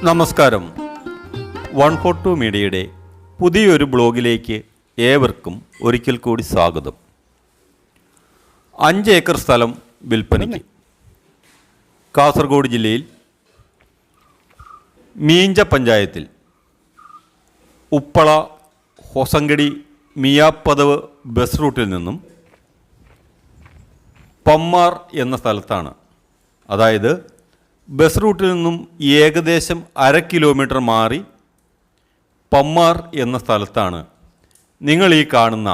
നമസ്കാരം. 142 മീഡിയയുടെ പുതിയൊരു ബ്ലോഗിലേക്ക് ഏവർക്കും ഒരിക്കൽ കൂടി സ്വാഗതം. 5 ഏക്കർ സ്ഥലം വിൽപ്പനയ്ക്ക്. കാസർഗോഡ് ജില്ലയിൽ മീഞ്ച പഞ്ചായത്തിൽ ഉപ്പള ഹൊസങ്കടി മിയാപ്പദവ് ബസ് റൂട്ടിൽ നിന്നും പമ്മാർ എന്ന സ്ഥലത്താണ്, അതായത് ബസ് റൂട്ടിൽ നിന്നും ഏകദേശം 1/2 കിലോമീറ്റർ മാറി പമ്മാർ എന്ന സ്ഥലത്താണ് നിങ്ങൾ ഈ കാണുന്ന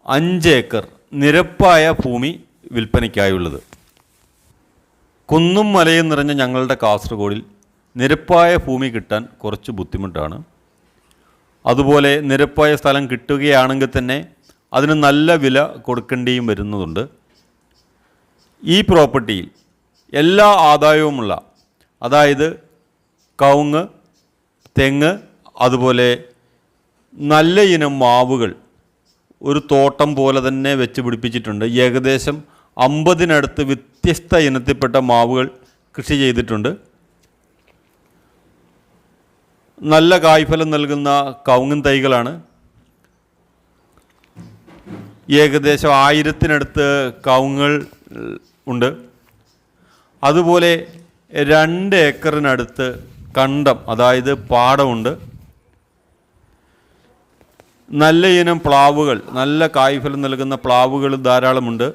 5 ഏക്കർ നിരപ്പായ ഭൂമി വിൽപ്പനയ്ക്കായുള്ളത്. കുന്നും മലയും നിറഞ്ഞ ഞങ്ങളുടെ കാസർഗോഡിൽ നിരപ്പായ ഭൂമി കിട്ടാൻ കുറച്ച് ബുദ്ധിമുട്ടാണ്. അതുപോലെ നിരപ്പായ സ്ഥലം കിട്ടുകയാണെങ്കിൽ തന്നെ അതിന് നല്ല വില കൊടുക്കേണ്ടിയും വരുന്നതുണ്ട്. ഈ പ്രോപ്പർട്ടിയിൽ എല്ലാ ആദായവുമുള്ള, അതായത് കവുങ്ങ്, തെങ്ങ്, അതുപോലെ നല്ല ഇനം മാവുകൾ ഒരു തോട്ടം പോലെ തന്നെ വെച്ച് പിടിപ്പിച്ചിട്ടുണ്ട്. ഏകദേശം 50-നടുത്ത് വ്യത്യസ്ത ഇനത്തിൽപ്പെട്ട മാവുകൾ കൃഷി ചെയ്തിട്ടുണ്ട്. നല്ല കായ്ഫലം നൽകുന്ന കവുങ്ങൻ തൈകളാണ്. ഏകദേശം 1000-നടുത്ത് കവുങ്ങുകൾ ഉണ്ട്. അതുപോലെ 2 ഏക്കറിനടുത്ത് കണ്ടം, അതായത് പാടമുണ്ട്. നല്ല ഇനം പ്ലാവുകൾ, നല്ല കായ്ഫലം നൽകുന്ന പ്ലാവുകൾ ധാരാളമുണ്ട്.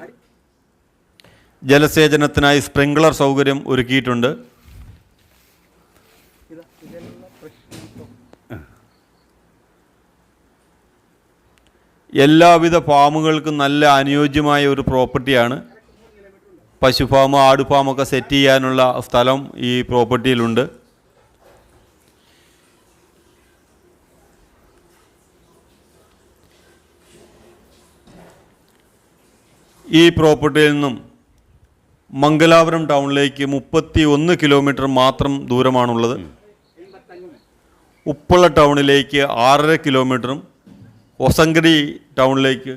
ജലസേചനത്തിനായി സ്പ്രിംഗ്ലർ സൗകര്യം ഒരുക്കിയിട്ടുണ്ട്. എല്ലാവിധ ഫാമുകൾക്കും നല്ല അനുയോജ്യമായ ഒരു പ്രോപ്പർട്ടിയാണ്. പശു ഫാം, ആട് ഫാമൊക്കെ സെറ്റ് ചെയ്യാനുള്ള സ്ഥലം ഈ പ്രോപ്പർട്ടിയിലുണ്ട്. ഈ പ്രോപ്പർട്ടിയിൽ നിന്നും മംഗലാപുരം ടൗണിലേക്ക് 31 കിലോമീറ്റർ മാത്രം ദൂരമാണുള്ളത്. ഉപ്പള ടൗണിലേക്ക് 6.5 കിലോമീറ്ററും ഹൊസങ്കടി ടൗണിലേക്ക്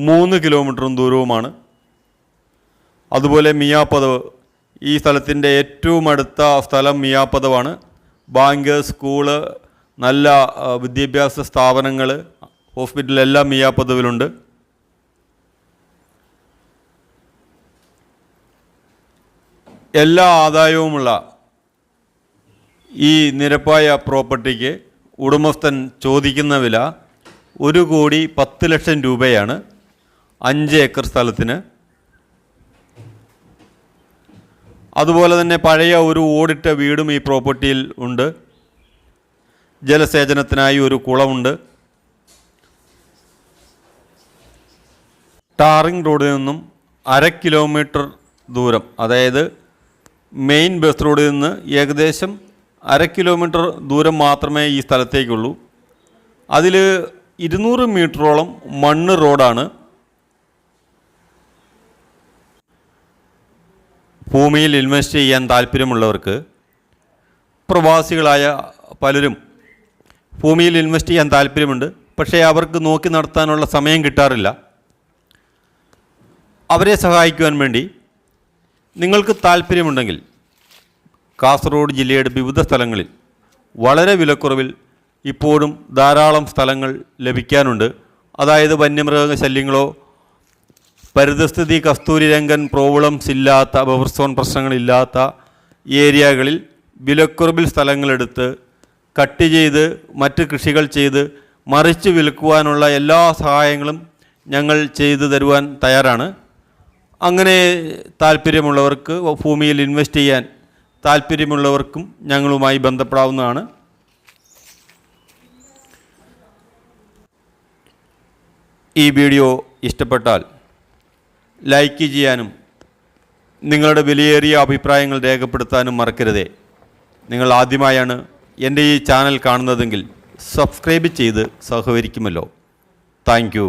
3 കിലോമീറ്ററും ദൂരവുമാണ്. അതുപോലെ മിയാപ്പദവ്, ഈ സ്ഥലത്തിൻ്റെ ഏറ്റവും അടുത്ത സ്ഥലം മിയാപ്പദവാണ്. ബാങ്ക്, സ്കൂള്, നല്ല വിദ്യാഭ്യാസ സ്ഥാപനങ്ങൾ, ഹോസ്പിറ്റലെല്ലാം മിയാപ്പദവിലുണ്ട്. എല്ലാ ആദായവുമുള്ള ഈ നിരപ്പായ പ്രോപ്പർട്ടിക്ക് ഉടമസ്ഥൻ ചോദിക്കുന്ന വില 1,10,00,000 രൂപയാണ് 5 ഏക്കർ സ്ഥലത്തിന്. അതുപോലെ തന്നെ പഴയ ഒരു ഓടിട്ട വീടും ഈ പ്രോപ്പർട്ടിയിൽ ഉണ്ട്. ജലസേചനത്തിനായി ഒരു കുളമുണ്ട്. ടാറിംഗ് റോഡിൽ നിന്നും 1/2 കിലോമീറ്റർ ദൂരം, അതായത് മെയിൻ ബസ് റോഡിൽ നിന്ന് ഏകദേശം 1/2 കിലോമീറ്റർ ദൂരം മാത്രമേ ഈ സ്ഥലത്തേക്കുള്ളൂ. അതിൽ 200 മീറ്ററോളം മണ്ണ് റോഡാണ്. ഭൂമിയിൽ ഇൻവെസ്റ്റ് ചെയ്യാൻ താല്പര്യമുള്ളവർക്ക്, പ്രവാസികളായ പലരും ഭൂമിയിൽ ഇൻവെസ്റ്റ് ചെയ്യാൻ താല്പര്യമുണ്ട്, പക്ഷേ അവർക്ക് നോക്കി നടത്താനുള്ള സമയം കിട്ടാറില്ല. അവരെ സഹായിക്കുവാൻ വേണ്ടി നിങ്ങൾക്ക് താല്പര്യമുണ്ടെങ്കിൽ കാസർഗോഡ് ജില്ലയുടെ വിവിധ സ്ഥലങ്ങളിൽ വളരെ വിലക്കുറവിൽ ഇപ്പോഴും ധാരാളം സ്ഥലങ്ങൾ ലഭിക്കാനുണ്ട്. അതായത് വന്യമൃഗ ശല്യങ്ങളോ പരിതസ്ഥിതി കസ്തൂരിരംഗൻ പ്രോബ്ലംസ് ഇല്ലാത്ത, ബഫർ സോൺ പ്രശ്നങ്ങളില്ലാത്ത ഏരിയകളിൽ വിലക്കുറവിൽ സ്ഥലങ്ങളെടുത്ത് കട്ട് ചെയ്ത് മറ്റ് കൃഷികൾ ചെയ്ത് മറിച്ച് വിൽക്കുവാനുള്ള എല്ലാ സഹായങ്ങളും ഞങ്ങൾ ചെയ്തു തരുവാൻ തയ്യാറാണ്. അങ്ങനെ താല്പര്യമുള്ളവർക്ക്, ഭൂമിയിൽ ഇൻവെസ്റ്റ് ചെയ്യാൻ താല്പര്യമുള്ളവർക്കും ഞങ്ങളുമായി ബന്ധപ്പെടാവുന്നതാണ്. ഈ വീഡിയോ ഇഷ്ടപ്പെട്ടാൽ ലൈക്ക് ചെയ്യാനും നിങ്ങളുടെ വിലയേറിയ അഭിപ്രായങ്ങൾ രേഖപ്പെടുത്താനും മറക്കരുതേ. നിങ്ങൾ ആദ്യമായാണ് എൻ്റെ ഈ ചാനൽ കാണുന്നതെങ്കിൽ സബ്സ്ക്രൈബ് ചെയ്ത് സഹകരിക്കുമല്ലോ. Thank you.